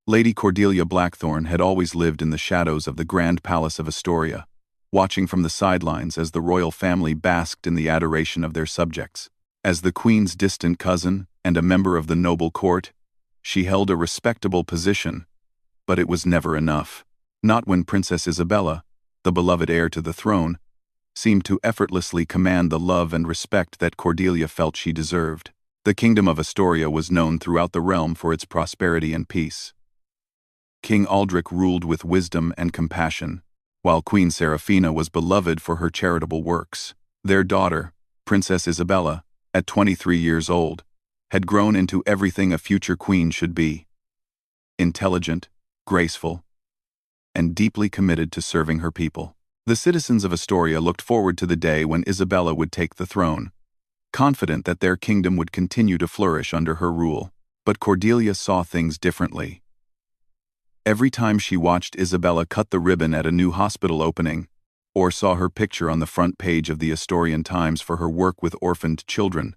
Lady Cordelia Blackthorne had always lived in the shadows of the Grand Palace of Astoria, watching from the sidelines as the royal family basked in the adoration of their subjects. As the Queen's distant cousin and a member of the noble court, she held a respectable position, but it was never enough. Not when Princess Isabella, the beloved heir to the throne, seemed to effortlessly command the love and respect that Cordelia felt she deserved. The kingdom of Astoria was known throughout the realm for its prosperity and peace. King Aldrich ruled with wisdom and compassion, while Queen Seraphina was beloved for her charitable works. Their daughter, Princess Isabella, at 23 years old, had grown into everything a future queen should be: intelligent, graceful, and deeply committed to serving her people. The citizens of Astoria looked forward to the day when Isabella would take the throne, confident that their kingdom would continue to flourish under her rule. But Cordelia saw things differently. Every time she watched Isabella cut the ribbon at a new hospital opening, or saw her picture on the front page of the Astorian Times for her work with orphaned children,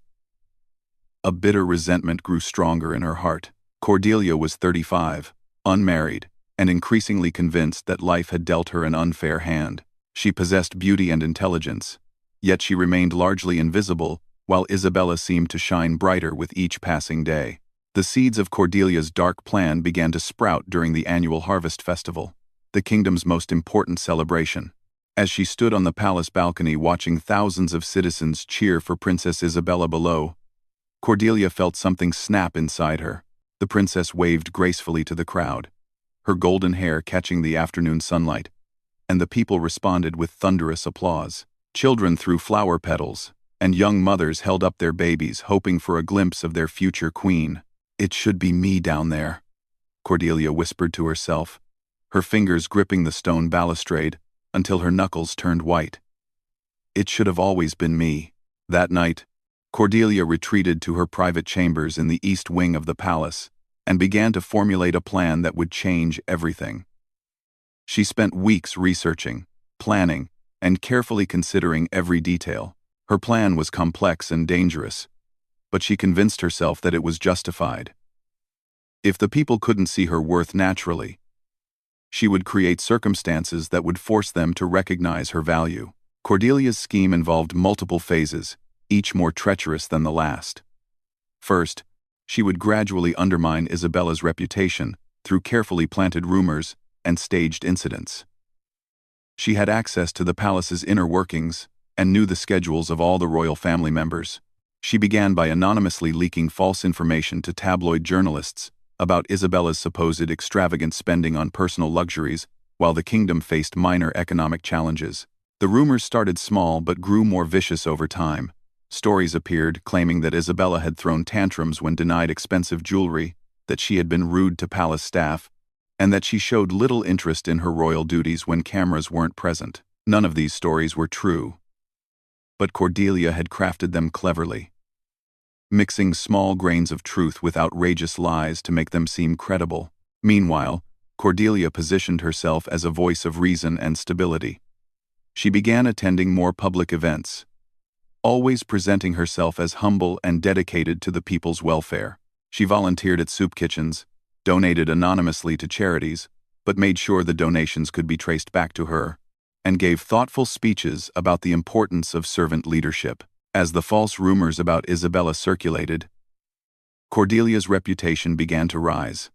a bitter resentment grew stronger in her heart. Cordelia was 35, unmarried, and increasingly convinced that life had dealt her an unfair hand. She possessed beauty and intelligence, yet she remained largely invisible, while Isabella seemed to shine brighter with each passing day. The seeds of Cordelia's dark plan began to sprout during the annual Harvest Festival, the kingdom's most important celebration. As she stood on the palace balcony watching thousands of citizens cheer for Princess Isabella below, Cordelia felt something snap inside her. The princess waved gracefully to the crowd, her golden hair catching the afternoon sunlight, and the people responded with thunderous applause. Children threw flower petals, and young mothers held up their babies, hoping for a glimpse of their future queen. "It should be me down there," Cordelia whispered to herself, her fingers gripping the stone balustrade until her knuckles turned white. "It should have always been me." That night, Cordelia retreated to her private chambers in the east wing of the palace and began to formulate a plan that would change everything. She spent weeks researching, planning, and carefully considering every detail. Her plan was complex and dangerous, but she convinced herself that it was justified. If the people couldn't see her worth naturally, she would create circumstances that would force them to recognize her value. Cordelia's scheme involved multiple phases, each more treacherous than the last. First, she would gradually undermine Isabella's reputation through carefully planted rumors and staged incidents. She had access to the palace's inner workings and knew the schedules of all the royal family members. She began by anonymously leaking false information to tabloid journalists about Isabella's supposed extravagant spending on personal luxuries while the kingdom faced minor economic challenges. The rumors started small but grew more vicious over time. Stories appeared claiming that Isabella had thrown tantrums when denied expensive jewelry, that she had been rude to palace staff, and that she showed little interest in her royal duties when cameras weren't present. None of these stories were true, but Cordelia had crafted them cleverly, mixing small grains of truth with outrageous lies to make them seem credible. Meanwhile, Cordelia positioned herself as a voice of reason and stability. She began attending more public events, always presenting herself as humble and dedicated to the people's welfare. She volunteered at soup kitchens, donated anonymously to charities, but made sure the donations could be traced back to her, and gave thoughtful speeches about the importance of servant leadership. As the false rumors about Isabella circulated, Cordelia's reputation began to rise.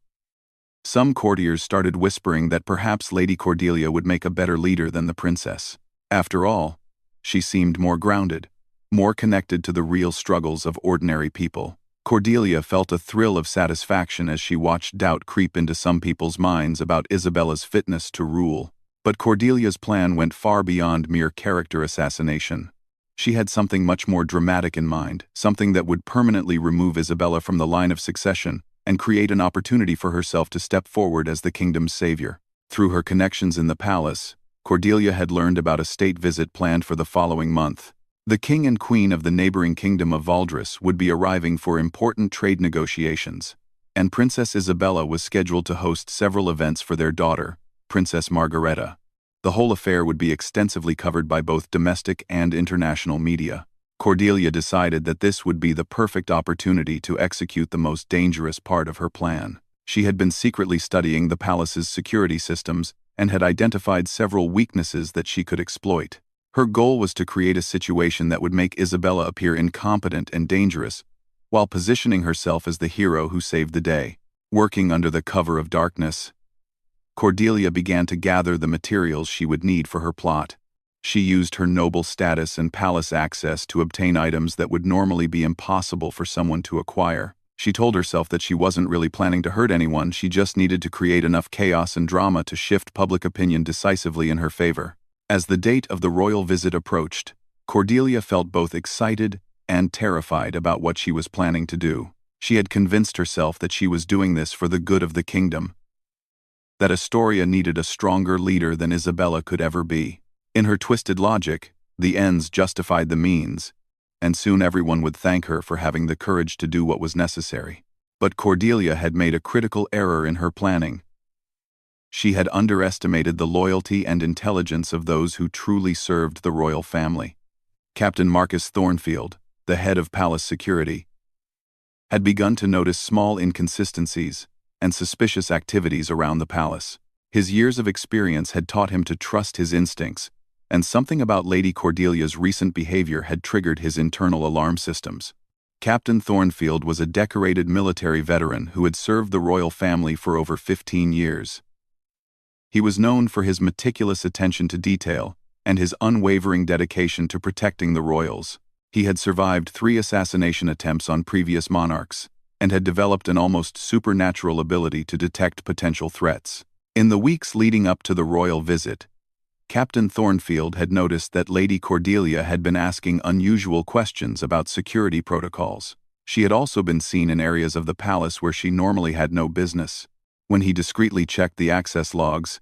Some courtiers started whispering that perhaps Lady Cordelia would make a better leader than the princess. After all, she seemed more grounded, more connected to the real struggles of ordinary people. Cordelia felt a thrill of satisfaction as she watched doubt creep into some people's minds about Isabella's fitness to rule. But Cordelia's plan went far beyond mere character assassination. She had something much more dramatic in mind, something that would permanently remove Isabella from the line of succession and create an opportunity for herself to step forward as the kingdom's savior. Through her connections in the palace, Cordelia had learned about a state visit planned for the following month. The king and queen of the neighboring kingdom of Valdres would be arriving for important trade negotiations, and Princess Isabella was scheduled to host several events for their daughter, Princess Margareta. The whole affair would be extensively covered by both domestic and international media. Cordelia decided that this would be the perfect opportunity to execute the most dangerous part of her plan. She had been secretly studying the palace's security systems and had identified several weaknesses that she could exploit. Her goal was to create a situation that would make Isabella appear incompetent and dangerous, while positioning herself as the hero who saved the day. Working under the cover of darkness, Cordelia began to gather the materials she would need for her plot. She used her noble status and palace access to obtain items that would normally be impossible for someone to acquire. She told herself that she wasn't really planning to hurt anyone, she just needed to create enough chaos and drama to shift public opinion decisively in her favor. As the date of the royal visit approached, Cordelia felt both excited and terrified about what she was planning to do. She had convinced herself that she was doing this for the good of the kingdom, that Astoria needed a stronger leader than Isabella could ever be. In her twisted logic, the ends justified the means, and soon everyone would thank her for having the courage to do what was necessary. But Cordelia had made a critical error in her planning. She had underestimated the loyalty and intelligence of those who truly served the royal family. Captain Marcus Thornfield, the head of palace security, had begun to notice small inconsistencies and suspicious activities around the palace. His years of experience had taught him to trust his instincts, and something about Lady Cordelia's recent behavior had triggered his internal alarm systems. Captain Thornfield was a decorated military veteran who had served the royal family for over 15 years. He was known for his meticulous attention to detail and his unwavering dedication to protecting the royals. He had survived 3 assassination attempts on previous monarchs and had developed an almost supernatural ability to detect potential threats. In the weeks leading up to the royal visit, Captain Thornfield had noticed that Lady Cordelia had been asking unusual questions about security protocols. She had also been seen in areas of the palace where she normally had no business. When he discreetly checked the access logs,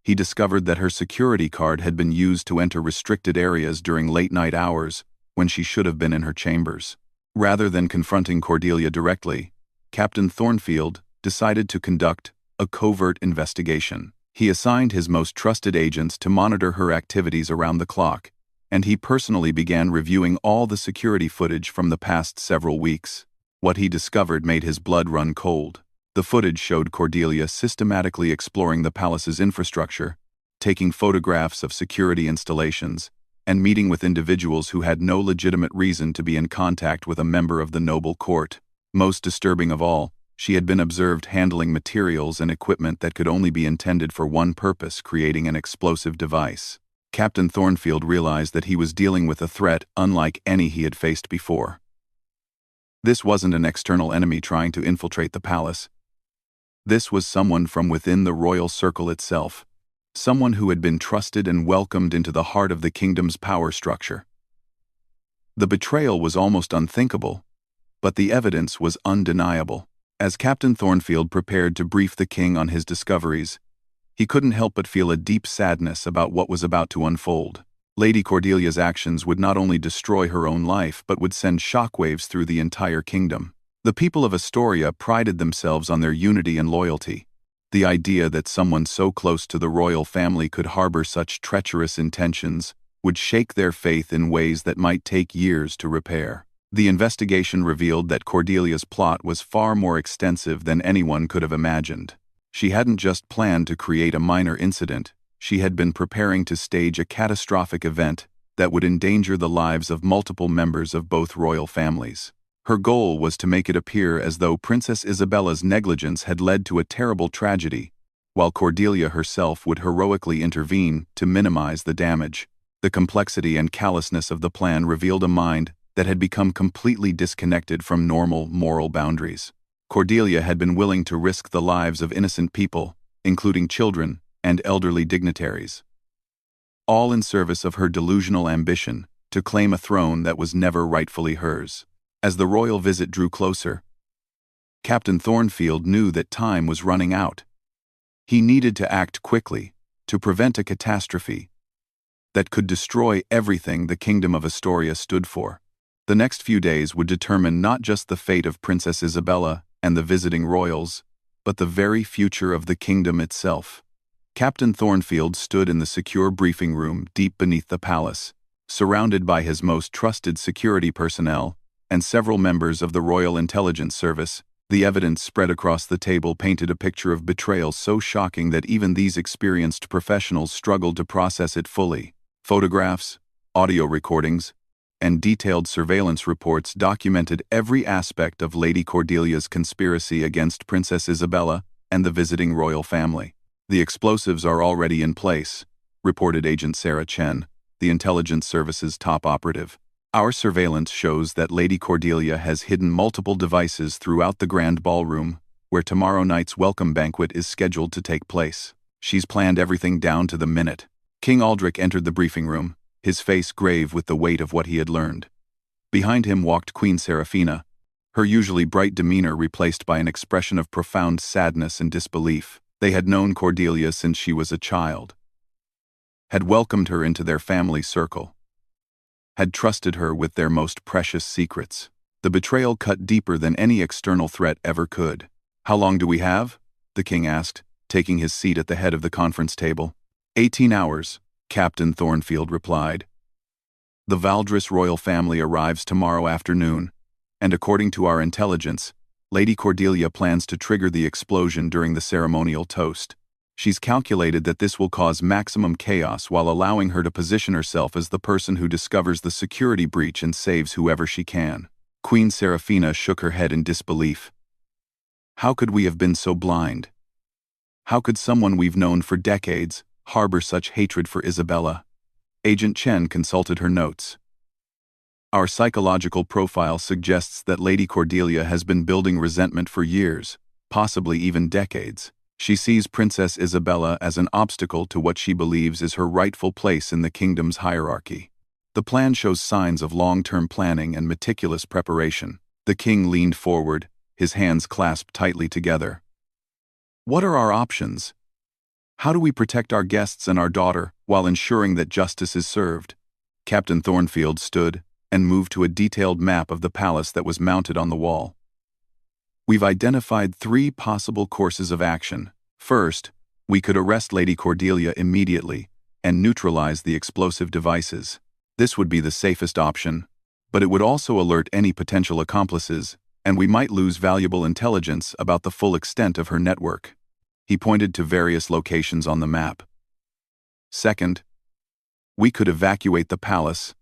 he discovered that her security card had been used to enter restricted areas during late-night hours when she should have been in her chambers. Rather than confronting Cordelia directly, Captain Thornfield decided to conduct a covert investigation. He assigned his most trusted agents to monitor her activities around the clock, and he personally began reviewing all the security footage from the past several weeks. What he discovered made his blood run cold. The footage showed Cordelia systematically exploring the palace's infrastructure, taking photographs of security installations, and meeting with individuals who had no legitimate reason to be in contact with a member of the noble court. Most disturbing of all, she had been observed handling materials and equipment that could only be intended for one purpose, creating an explosive device. Captain Thornfield realized that he was dealing with a threat unlike any he had faced before. This wasn't an external enemy trying to infiltrate the palace. This was someone from within the royal circle itself, someone who had been trusted and welcomed into the heart of the kingdom's power structure. The betrayal was almost unthinkable, but the evidence was undeniable. As Captain Thornfield prepared to brief the king on his discoveries, he couldn't help but feel a deep sadness about what was about to unfold. Lady Cordelia's actions would not only destroy her own life but would send shockwaves through the entire kingdom. The people of Astoria prided themselves on their unity and loyalty. The idea that someone so close to the royal family could harbor such treacherous intentions would shake their faith in ways that might take years to repair. The investigation revealed that Cordelia's plot was far more extensive than anyone could have imagined. She hadn't just planned to create a minor incident, she had been preparing to stage a catastrophic event that would endanger the lives of multiple members of both royal families. Her goal was to make it appear as though Princess Isabella's negligence had led to a terrible tragedy, while Cordelia herself would heroically intervene to minimize the damage. The complexity and callousness of the plan revealed a mind that had become completely disconnected from normal moral boundaries. Cordelia had been willing to risk the lives of innocent people, including children and elderly dignitaries, all in service of her delusional ambition to claim a throne that was never rightfully hers. As the royal visit drew closer, Captain Thornfield knew that time was running out. He needed to act quickly to prevent a catastrophe that could destroy everything the Kingdom of Astoria stood for. The next few days would determine not just the fate of Princess Isabella and the visiting royals, but the very future of the kingdom itself. Captain Thornfield stood in the secure briefing room deep beneath the palace, surrounded by his most trusted security personnel and several members of the Royal Intelligence Service, The evidence spread across the table painted a picture of betrayal so shocking that even these experienced professionals struggled to process it fully. Photographs, audio recordings, and detailed surveillance reports documented every aspect of Lady Cordelia's conspiracy against Princess Isabella and the visiting royal family. "The explosives are already in place," reported Agent Sarah Chen, the intelligence service's top operative. "Our surveillance shows that Lady Cordelia has hidden multiple devices throughout the grand ballroom, where tomorrow night's welcome banquet is scheduled to take place. She's planned everything down to the minute." King Aldrich entered the briefing room, his face grave with the weight of what he had learned. Behind him walked Queen Seraphina, her usually bright demeanor replaced by an expression of profound sadness and disbelief. They had known Cordelia since she was a child, had welcomed her into their family circle, had trusted her with their most precious secrets. The betrayal cut deeper than any external threat ever could. "How long do we have?" the king asked, taking his seat at the head of the conference table. 18 hours, Captain Thornfield replied. "The Valdres royal family arrives tomorrow afternoon, and according to our intelligence, Lady Cordelia plans to trigger the explosion during the ceremonial toast. She's calculated that this will cause maximum chaos while allowing her to position herself as the person who discovers the security breach and saves whoever she can." Queen Seraphina shook her head in disbelief. "How could we have been so blind? How could someone we've known for decades harbor such hatred for Isabella?" Agent Chen consulted her notes. "Our psychological profile suggests that Lady Cordelia has been building resentment for years, possibly even decades. She sees Princess Isabella as an obstacle to what she believes is her rightful place in the kingdom's hierarchy. The plan shows signs of long-term planning and meticulous preparation." The king leaned forward, his hands clasped tightly together. "What are our options? How do we protect our guests and our daughter while ensuring that justice is served?" Captain Thornfield stood and moved to a detailed map of the palace that was mounted on the wall. "We've identified 3 possible courses of action. First, we could arrest Lady Cordelia immediately and neutralize the explosive devices. This would be the safest option, but it would also alert any potential accomplices, and we might lose valuable intelligence about the full extent of her network." He pointed to various locations on the map. "Second, we could evacuate the palace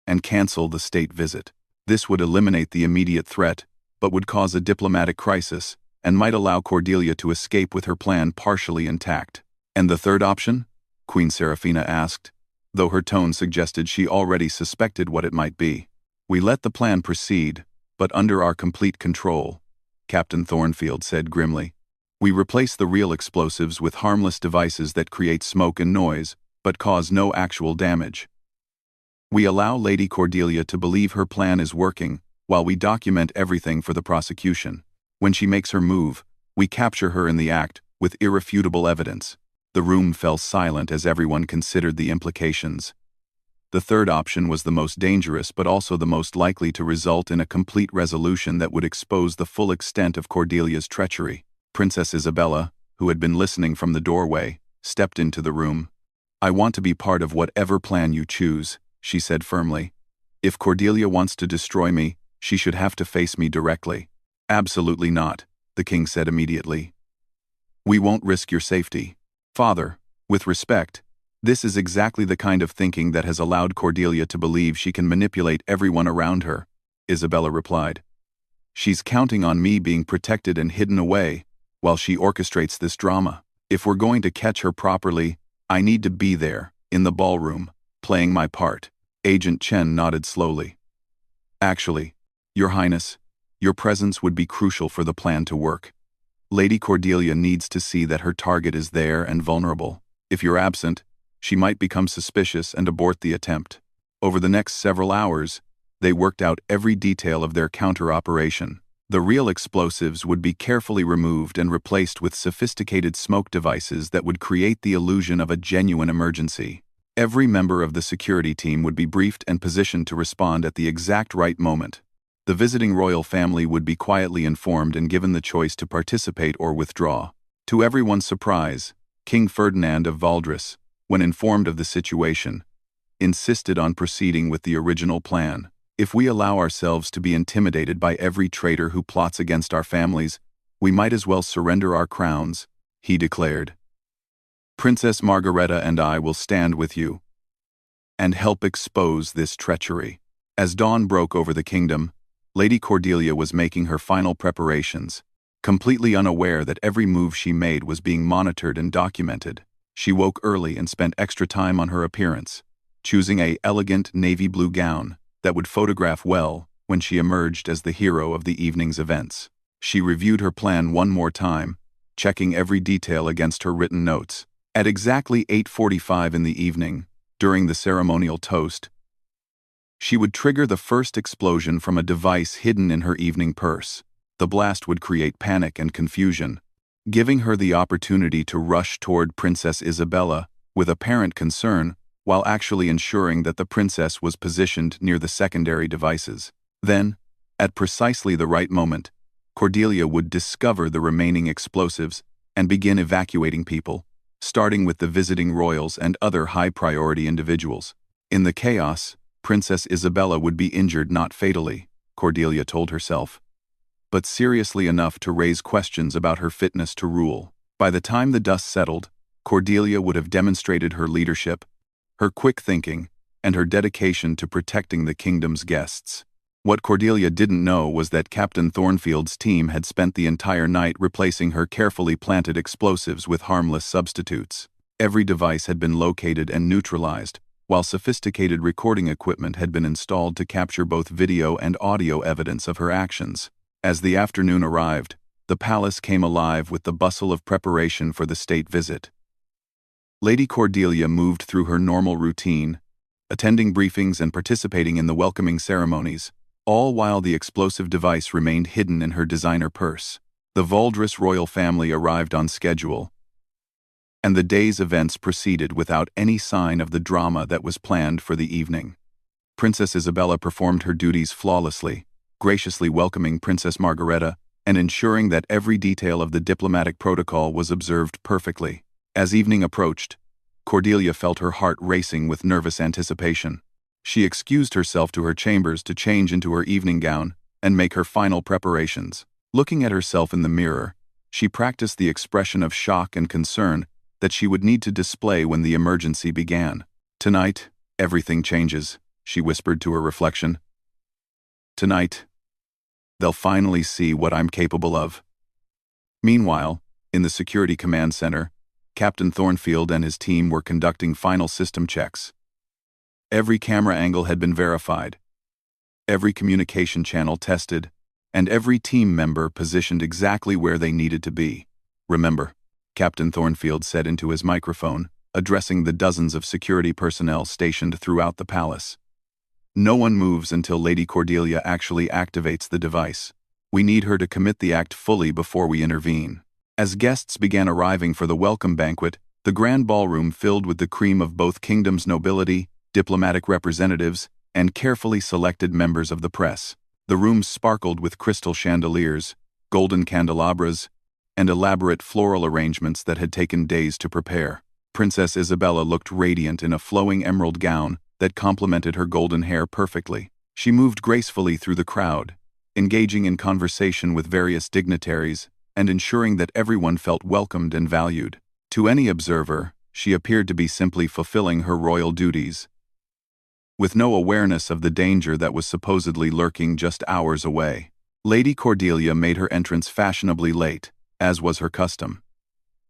and cancel the state visit. This would eliminate the immediate threat, but would cause a diplomatic crisis and might allow Cordelia to escape with her plan partially intact." "And the third option?" Queen Seraphina asked, though her tone suggested she already suspected what it might be. "We let the plan proceed, but under our complete control," Captain Thornfield said grimly. "We replace the real explosives with harmless devices that create smoke and noise, but cause no actual damage. We allow Lady Cordelia to believe her plan is working, while we document everything for the prosecution. When she makes her move, we capture her in the act with irrefutable evidence." The room fell silent as everyone considered the implications. The third option was the most dangerous but also the most likely to result in a complete resolution that would expose the full extent of Cordelia's treachery. Princess Isabella, who had been listening from the doorway, stepped into the room. "I want to be part of whatever plan you choose," she said firmly. "If Cordelia wants to destroy me, she should have to face me directly." "Absolutely not," the king said immediately. "We won't risk your safety. Father, with respect, this is exactly the kind of thinking that has allowed Cordelia to believe she can manipulate everyone around her," Isabella replied. "She's counting on me being protected and hidden away while she orchestrates this drama. If we're going to catch her properly, I need to be there, in the ballroom, playing my part." Agent Chen nodded slowly. "Actually, Your Highness, your presence would be crucial for the plan to work. Lady Cordelia needs to see that her target is there and vulnerable. If you're absent, she might become suspicious and abort the attempt." Over the next several hours, they worked out every detail of their counter-operation. The real explosives would be carefully removed and replaced with sophisticated smoke devices that would create the illusion of a genuine emergency. Every member of the security team would be briefed and positioned to respond at the exact right moment. The visiting royal family would be quietly informed and given the choice to participate or withdraw. To everyone's surprise, King Ferdinand of Valdres, when informed of the situation, insisted on proceeding with the original plan. If we allow ourselves to be intimidated by every traitor who plots against our families, we might as well surrender our crowns, he declared. Princess Margareta and I will stand with you and help expose this treachery. As dawn broke over the kingdom, Lady Cordelia was making her final preparations, completely unaware that every move she made was being monitored and documented. She woke early and spent extra time on her appearance, choosing an elegant navy blue gown that would photograph well when she emerged as the hero of the evening's events. She reviewed her plan one more time, checking every detail against her written notes. At exactly 8:45 in the evening, during the ceremonial toast, she would trigger the first explosion from a device hidden in her evening purse. The blast would create panic and confusion, giving her the opportunity to rush toward Princess Isabella with apparent concern while actually ensuring that the princess was positioned near the secondary devices. Then, at precisely the right moment, Cordelia would discover the remaining explosives and begin evacuating people, starting with the visiting royals and other high-priority individuals. In the chaos, Princess Isabella would be injured not fatally, Cordelia told herself, but seriously enough to raise questions about her fitness to rule. By the time the dust settled, Cordelia would have demonstrated her leadership, her quick thinking, and her dedication to protecting the kingdom's guests. What Cordelia didn't know was that Captain Thornfield's team had spent the entire night replacing her carefully planted explosives with harmless substitutes. Every device had been located and neutralized, while sophisticated recording equipment had been installed to capture both video and audio evidence of her actions. As the afternoon arrived, the palace came alive with the bustle of preparation for the state visit. Lady Cordelia moved through her normal routine, attending briefings and participating in the welcoming ceremonies, all while the explosive device remained hidden in her designer purse. The Valdres royal family arrived on schedule, and the day's events proceeded without any sign of the drama that was planned for the evening. Princess Isabella performed her duties flawlessly, graciously welcoming Princess Margareta and ensuring that every detail of the diplomatic protocol was observed perfectly. As evening approached, Cordelia felt her heart racing with nervous anticipation. She excused herself to her chambers to change into her evening gown and make her final preparations. Looking at herself in the mirror, she practiced the expression of shock and concern that she would need to display when the emergency began. "Tonight, everything changes," she whispered to her reflection. "Tonight, they'll finally see what I'm capable of." Meanwhile, in the Security Command Center, Captain Thornfield and his team were conducting final system checks. Every camera angle had been verified, every communication channel tested, and every team member positioned exactly where they needed to be. "Remember," Captain Thornfield said into his microphone, addressing the dozens of security personnel stationed throughout the palace. "No one moves until Lady Cordelia actually activates the device. We need her to commit the act fully before we intervene." As guests began arriving for the welcome banquet, the grand ballroom filled with the cream of both kingdoms' nobility, diplomatic representatives, and carefully selected members of the press. The rooms sparkled with crystal chandeliers, golden candelabras, and elaborate floral arrangements that had taken days to prepare. Princess Isabella looked radiant in a flowing emerald gown that complemented her golden hair perfectly. She moved gracefully through the crowd, engaging in conversation with various dignitaries and ensuring that everyone felt welcomed and valued. To any observer, she appeared to be simply fulfilling her royal duties, with no awareness of the danger that was supposedly lurking just hours away. Lady Cordelia made her entrance fashionably late, as was her custom.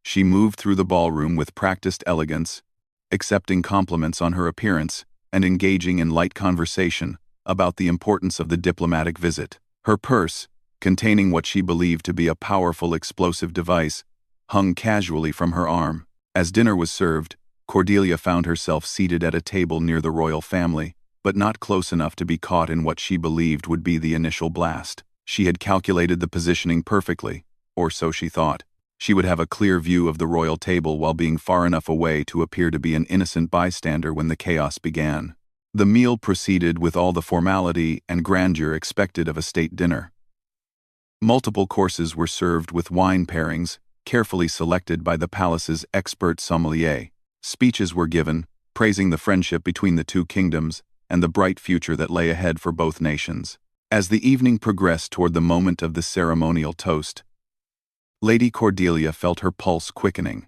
She moved through the ballroom with practiced elegance, accepting compliments on her appearance and engaging in light conversation about the importance of the diplomatic visit. Her purse, containing what she believed to be a powerful explosive device, hung casually from her arm. As dinner was served, Cordelia found herself seated at a table near the royal family, but not close enough to be caught in what she believed would be the initial blast. She had calculated the positioning perfectly, or so she thought. She would have a clear view of the royal table while being far enough away to appear to be an innocent bystander when the chaos began. The meal proceeded with all the formality and grandeur expected of a state dinner. Multiple courses were served with wine pairings, carefully selected by the palace's expert sommelier. Speeches were given, praising the friendship between the two kingdoms and the bright future that lay ahead for both nations. As the evening progressed toward the moment of the ceremonial toast, Lady Cordelia felt her pulse quickening.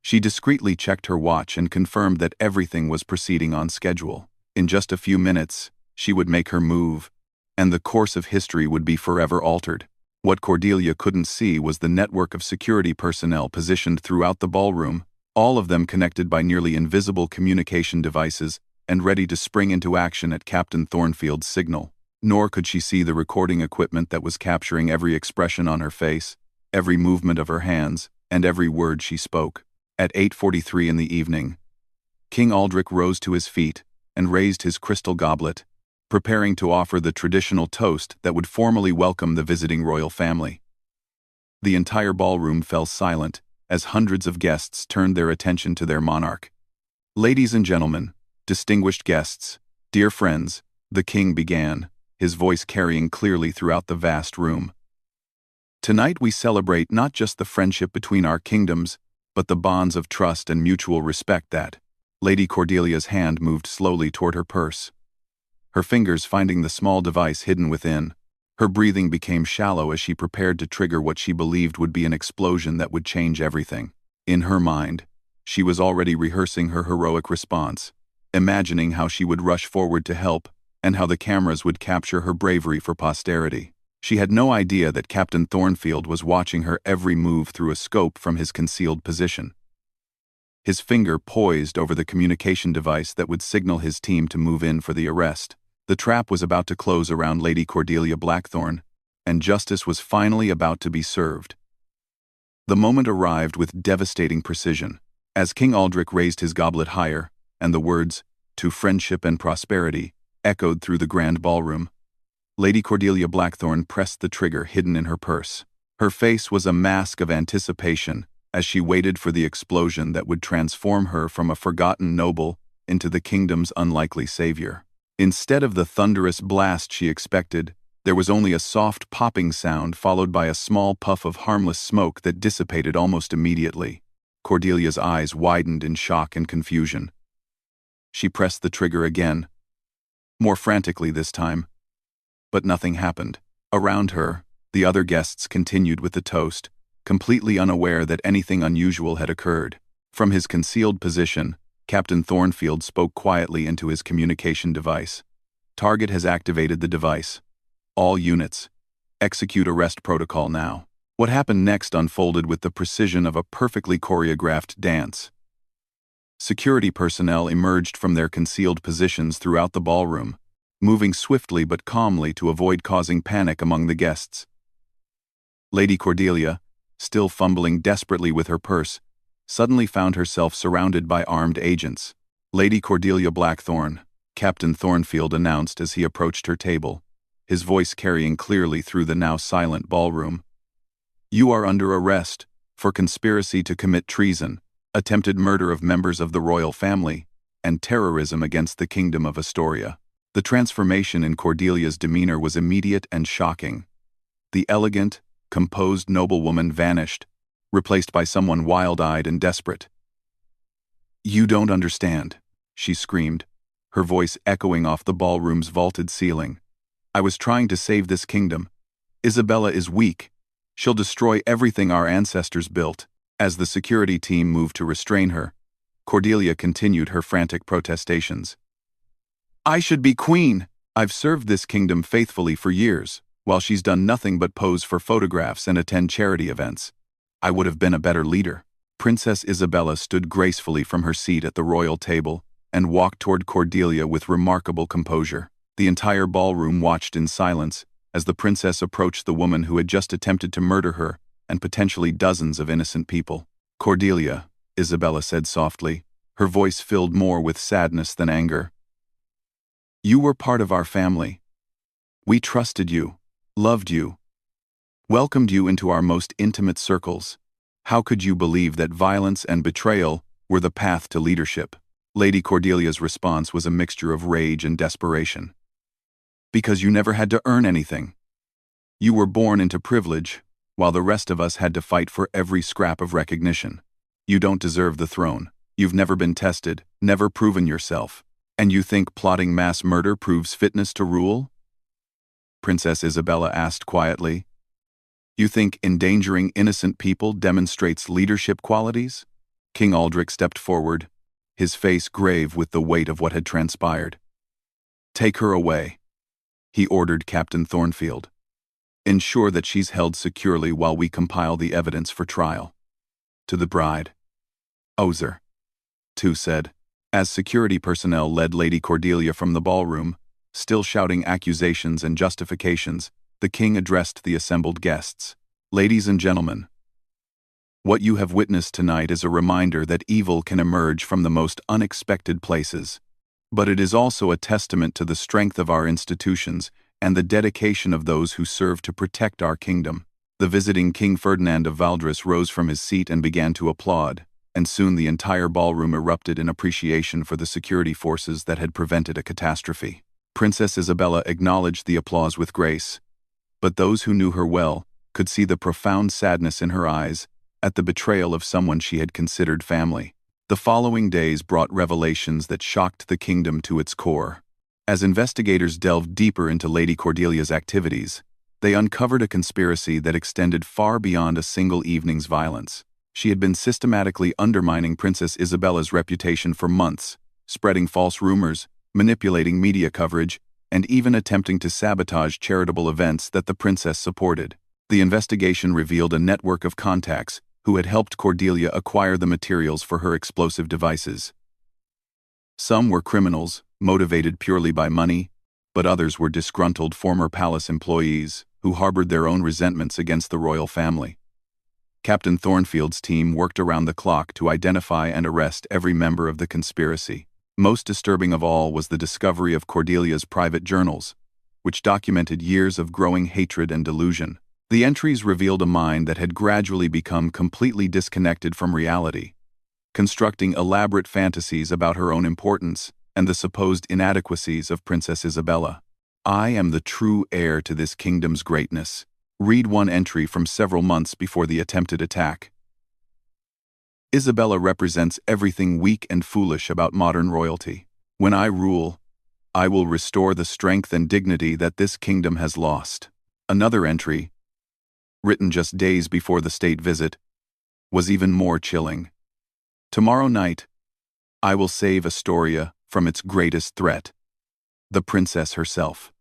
She discreetly checked her watch and confirmed that everything was proceeding on schedule. In just a few minutes, she would make her move, and the course of history would be forever altered. What Cordelia couldn't see was the network of security personnel positioned throughout the ballroom, all of them connected by nearly invisible communication devices and ready to spring into action at Captain Thornfield's signal. Nor could she see the recording equipment that was capturing every expression on her face, every movement of her hands, and every word she spoke. At 8:43 in the evening, King Aldrich rose to his feet and raised his crystal goblet, preparing to offer the traditional toast that would formally welcome the visiting royal family. The entire ballroom fell silent as hundreds of guests turned their attention to their monarch. "Ladies and gentlemen, distinguished guests, dear friends," the king began, his voice carrying clearly throughout the vast room. "Tonight we celebrate not just the friendship between our kingdoms, but the bonds of trust and mutual respect that—" Lady Cordelia's hand moved slowly toward her purse, her fingers finding the small device hidden within. Her breathing became shallow as she prepared to trigger what she believed would be an explosion that would change everything. In her mind, she was already rehearsing her heroic response, imagining how she would rush forward to help and how the cameras would capture her bravery for posterity. She had no idea that Captain Thornfield was watching her every move through a scope from his concealed position. His finger poised over the communication device that would signal his team to move in for the arrest. The trap was about to close around Lady Cordelia Blackthorne, and justice was finally about to be served. The moment arrived with devastating precision, as King Aldrich raised his goblet higher, and the words, "To friendship and prosperity," echoed through the grand ballroom. Lady Cordelia Blackthorne pressed the trigger hidden in her purse. Her face was a mask of anticipation as she waited for the explosion that would transform her from a forgotten noble into the kingdom's unlikely savior. Instead of the thunderous blast she expected, there was only a soft popping sound followed by a small puff of harmless smoke that dissipated almost immediately. Cordelia's eyes widened in shock and confusion. She pressed the trigger again, more frantically this time, but nothing happened. Around her, the other guests continued with the toast, completely unaware that anything unusual had occurred. From his concealed position, Captain Thornfield spoke quietly into his communication device. "Target has activated the device. All units, execute arrest protocol now." What happened next unfolded with the precision of a perfectly choreographed dance. Security personnel emerged from their concealed positions throughout the ballroom, moving swiftly but calmly to avoid causing panic among the guests. Lady Cordelia, still fumbling desperately with her purse, suddenly found herself surrounded by armed agents. "Lady Cordelia Blackthorne," Captain Thornfield announced as he approached her table, his voice carrying clearly through the now silent ballroom. "You are under arrest for conspiracy to commit treason, attempted murder of members of the royal family, and terrorism against the Kingdom of Astoria." The transformation in Cordelia's demeanor was immediate and shocking. The elegant, composed noblewoman vanished, replaced by someone wild-eyed and desperate. "You don't understand," she screamed, her voice echoing off the ballroom's vaulted ceiling. "I was trying to save this kingdom. Isabella is weak. She'll destroy everything our ancestors built." As the security team moved to restrain her, Cordelia continued her frantic protestations. "I should be queen. I've served this kingdom faithfully for years, while she's done nothing but pose for photographs and attend charity events. I would have been a better leader." Princess Isabella stood gracefully from her seat at the royal table and walked toward Cordelia with remarkable composure. The entire ballroom watched in silence as the princess approached the woman who had just attempted to murder her and potentially dozens of innocent people. "Cordelia," Isabella said softly, her voice filled more with sadness than anger. "You were part of our family. We trusted you, loved you, welcomed you into our most intimate circles. How could you believe that violence and betrayal were the path to leadership?" Lady Cordelia's response was a mixture of rage and desperation. "Because you never had to earn anything. You were born into privilege, while the rest of us had to fight for every scrap of recognition. You don't deserve the throne. You've never been tested, never proven yourself. And you think plotting mass murder proves fitness to rule? Princess Isabella asked quietly. You think endangering innocent people demonstrates leadership qualities? King Aldrich stepped forward, his face grave with the weight of what had transpired. Take her away, he ordered Captain Thornfield. Ensure that she's held securely while we compile the evidence for trial. To the bride. Ozer, too said, as security personnel led Lady Cordelia from the ballroom, still shouting accusations and justifications. The king addressed the assembled guests. Ladies and gentlemen, what you have witnessed tonight is a reminder that evil can emerge from the most unexpected places. But it is also a testament to the strength of our institutions and the dedication of those who serve to protect our kingdom. The visiting King Ferdinand of Valdres rose from his seat and began to applaud, and soon the entire ballroom erupted in appreciation for the security forces that had prevented a catastrophe. Princess Isabella acknowledged the applause with grace, but those who knew her well could see the profound sadness in her eyes at the betrayal of someone she had considered family. The following days brought revelations that shocked the kingdom to its core. As investigators delved deeper into Lady Cordelia's activities, they uncovered a conspiracy that extended far beyond a single evening's violence. She had been systematically undermining Princess Isabella's reputation for months, spreading false rumors, manipulating media coverage, and even attempting to sabotage charitable events that the princess supported. The investigation revealed a network of contacts who had helped Cordelia acquire the materials for her explosive devices. Some were criminals, motivated purely by money, but others were disgruntled former palace employees who harbored their own resentments against the royal family. Captain Thornfield's team worked around the clock to identify and arrest every member of the conspiracy. Most disturbing of all was the discovery of Cordelia's private journals, which documented years of growing hatred and delusion. The entries revealed a mind that had gradually become completely disconnected from reality, constructing elaborate fantasies about her own importance and the supposed inadequacies of Princess Isabella. I am the true heir to this kingdom's greatness. Read one entry from several months before the attempted attack. Isabella represents everything weak and foolish about modern royalty. When I rule, I will restore the strength and dignity that this kingdom has lost. Another entry, written just days before the state visit, was even more chilling. Tomorrow night, I will save Astoria from its greatest threat, the princess herself.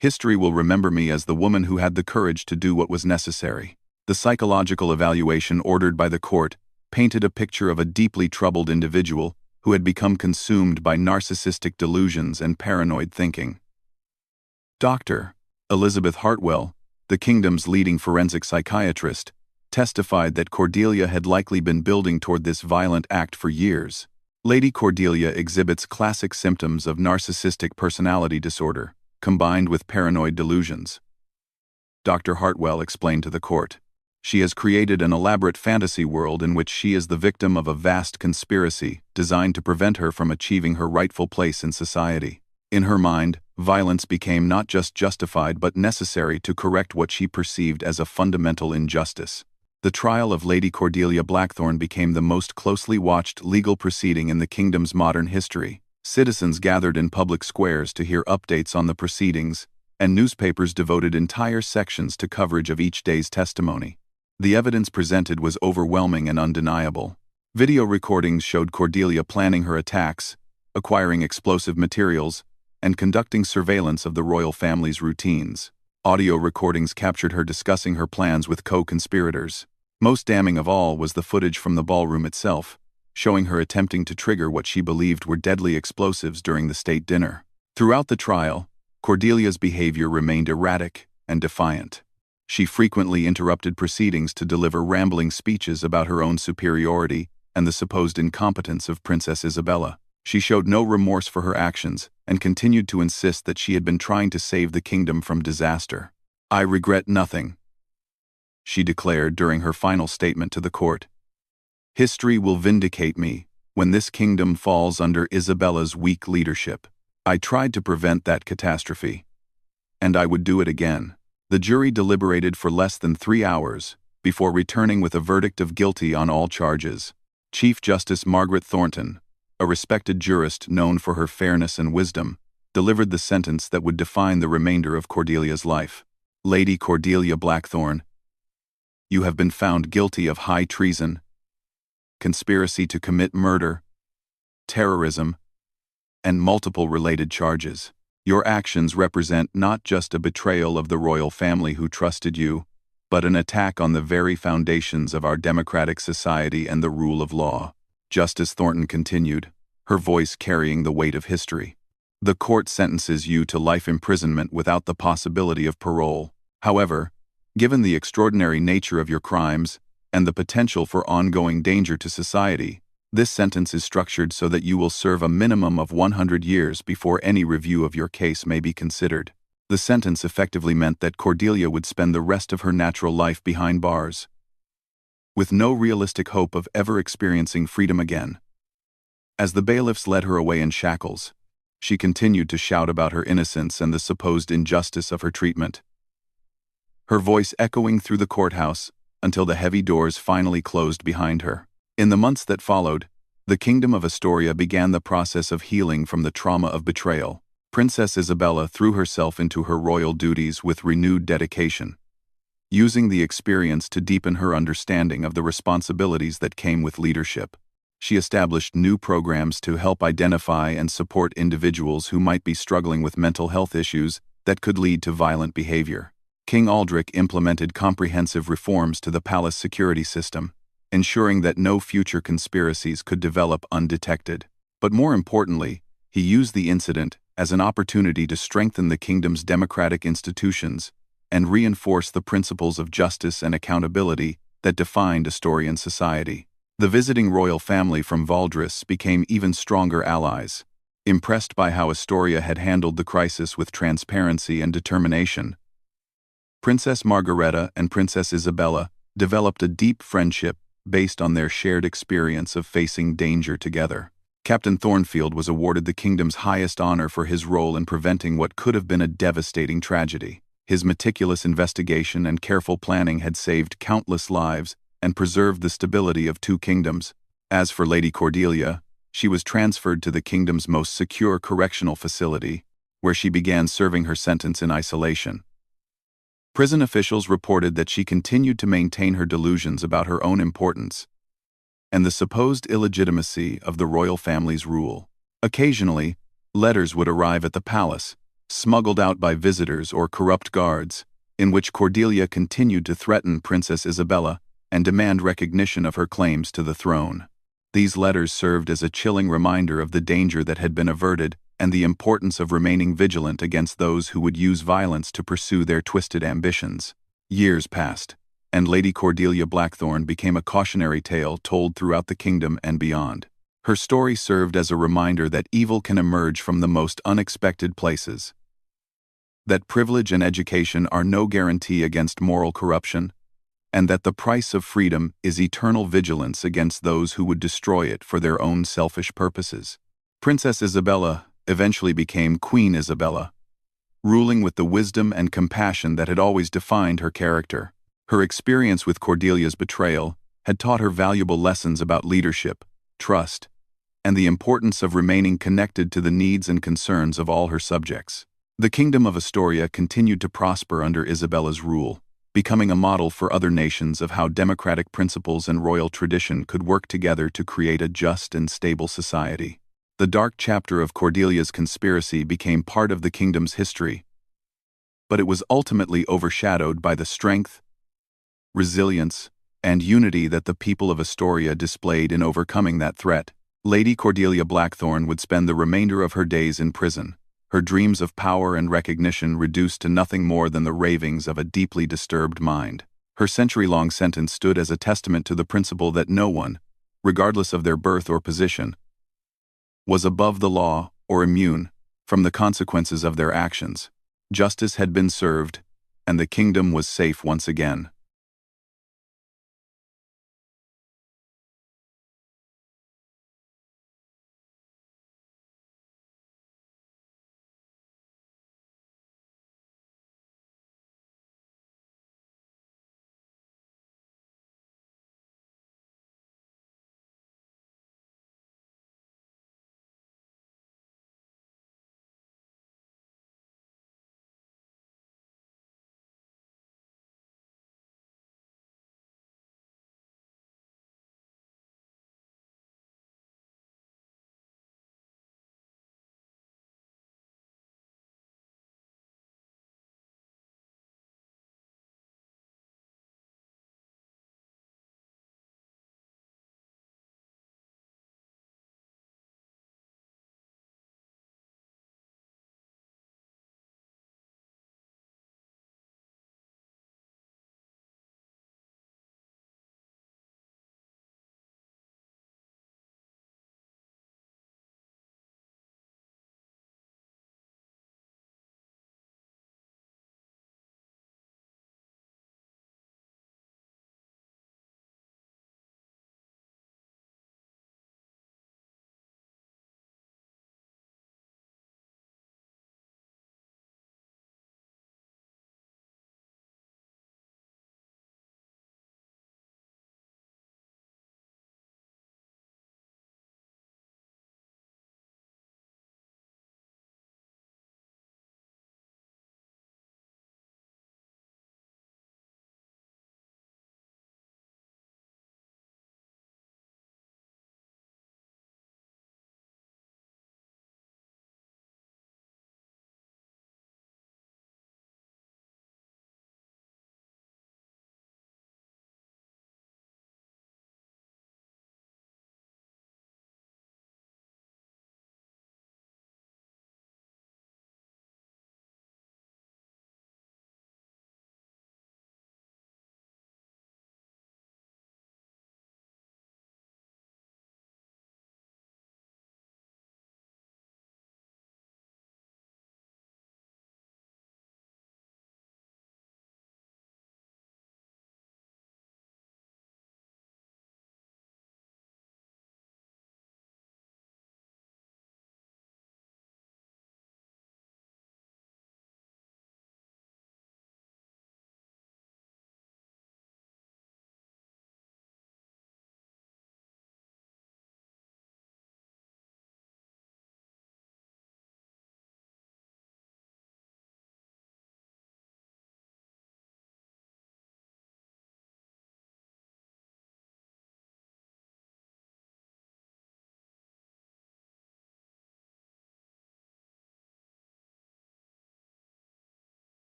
History will remember me as the woman who had the courage to do what was necessary. The psychological evaluation ordered by the court painted a picture of a deeply troubled individual who had become consumed by narcissistic delusions and paranoid thinking. Dr. Elizabeth Hartwell, the kingdom's leading forensic psychiatrist, testified that Cordelia had likely been building toward this violent act for years. Lady Cordelia exhibits classic symptoms of narcissistic personality disorder, combined with paranoid delusions. Dr. Hartwell explained to the court. She has created an elaborate fantasy world in which she is the victim of a vast conspiracy designed to prevent her from achieving her rightful place in society. In her mind, violence became not just justified but necessary to correct what she perceived as a fundamental injustice. The trial of Lady Cordelia Blackthorne became the most closely watched legal proceeding in the kingdom's modern history. Citizens gathered in public squares to hear updates on the proceedings, and newspapers devoted entire sections to coverage of each day's testimony. The evidence presented was overwhelming and undeniable. Video recordings showed Cordelia planning her attacks, acquiring explosive materials, and conducting surveillance of the royal family's routines. Audio recordings captured her discussing her plans with co-conspirators. Most damning of all was the footage from the ballroom itself, showing her attempting to trigger what she believed were deadly explosives during the state dinner. Throughout the trial, Cordelia's behavior remained erratic and defiant. She frequently interrupted proceedings to deliver rambling speeches about her own superiority and the supposed incompetence of Princess Isabella. She showed no remorse for her actions and continued to insist that she had been trying to save the kingdom from disaster. I regret nothing, she declared during her final statement to the court. History will vindicate me when this kingdom falls under Isabella's weak leadership. I tried to prevent that catastrophe, and I would do it again. The jury deliberated for less than 3 hours before returning with a verdict of guilty on all charges. Chief Justice Margaret Thornton, a respected jurist known for her fairness and wisdom, delivered the sentence that would define the remainder of Cordelia's life. Lady Cordelia Blackthorne, you have been found guilty of high treason, conspiracy to commit murder, terrorism, and multiple related charges. Your actions represent not just a betrayal of the royal family who trusted you, but an attack on the very foundations of our democratic society and the rule of law. Justice Thornton continued, her voice carrying the weight of history. The court sentences you to life imprisonment without the possibility of parole. However, given the extraordinary nature of your crimes and the potential for ongoing danger to society, this sentence is structured so that you will serve a minimum of 100 years before any review of your case may be considered. The sentence effectively meant that Cordelia would spend the rest of her natural life behind bars, with no realistic hope of ever experiencing freedom again. As the bailiffs led her away in shackles, she continued to shout about her innocence and the supposed injustice of her treatment, her voice echoing through the courthouse until the heavy doors finally closed behind her. In the months that followed, the Kingdom of Astoria began the process of healing from the trauma of betrayal. Princess Isabella threw herself into her royal duties with renewed dedication, using the experience to deepen her understanding of the responsibilities that came with leadership. She established new programs to help identify and support individuals who might be struggling with mental health issues that could lead to violent behavior. King Aldrich implemented comprehensive reforms to the palace security system, ensuring that no future conspiracies could develop undetected. But more importantly, he used the incident as an opportunity to strengthen the kingdom's democratic institutions and reinforce the principles of justice and accountability that defined Astorian society. The visiting royal family from Valdres became even stronger allies. Impressed by how Astoria had handled the crisis with transparency and determination, Princess Margareta and Princess Isabella developed a deep friendship based on their shared experience of facing danger together. Captain Thornfield was awarded the kingdom's highest honor for his role in preventing what could have been a devastating tragedy. His meticulous investigation and careful planning had saved countless lives and preserved the stability of two kingdoms. As for Lady Cordelia, she was transferred to the kingdom's most secure correctional facility, where she began serving her sentence in isolation. Prison officials reported that she continued to maintain her delusions about her own importance and the supposed illegitimacy of the royal family's rule. Occasionally, letters would arrive at the palace, smuggled out by visitors or corrupt guards, in which Cordelia continued to threaten Princess Isabella and demand recognition of her claims to the throne. These letters served as a chilling reminder of the danger that had been averted and the importance of remaining vigilant against those who would use violence to pursue their twisted ambitions. Years passed, and Lady Cordelia Blackthorne became a cautionary tale told throughout the kingdom and beyond. Her story served as a reminder that evil can emerge from the most unexpected places, that privilege and education are no guarantee against moral corruption, and that the price of freedom is eternal vigilance against those who would destroy it for their own selfish purposes. Princess Isabella eventually became Queen Isabella, ruling with the wisdom and compassion that had always defined her character. Her experience with Cordelia's betrayal had taught her valuable lessons about leadership, trust, and the importance of remaining connected to the needs and concerns of all her subjects. The Kingdom of Astoria continued to prosper under Isabella's rule, becoming a model for other nations of how democratic principles and royal tradition could work together to create a just and stable society. The dark chapter of Cordelia's conspiracy became part of the kingdom's history, but it was ultimately overshadowed by the strength, resilience, and unity that the people of Astoria displayed in overcoming that threat. Lady Cordelia Blackthorne would spend the remainder of her days in prison, her dreams of power and recognition reduced to nothing more than the ravings of a deeply disturbed mind. Her century-long sentence stood as a testament to the principle that no one, regardless of their birth or position, was above the law or immune from the consequences of their actions. Justice had been served, and the kingdom was safe once again.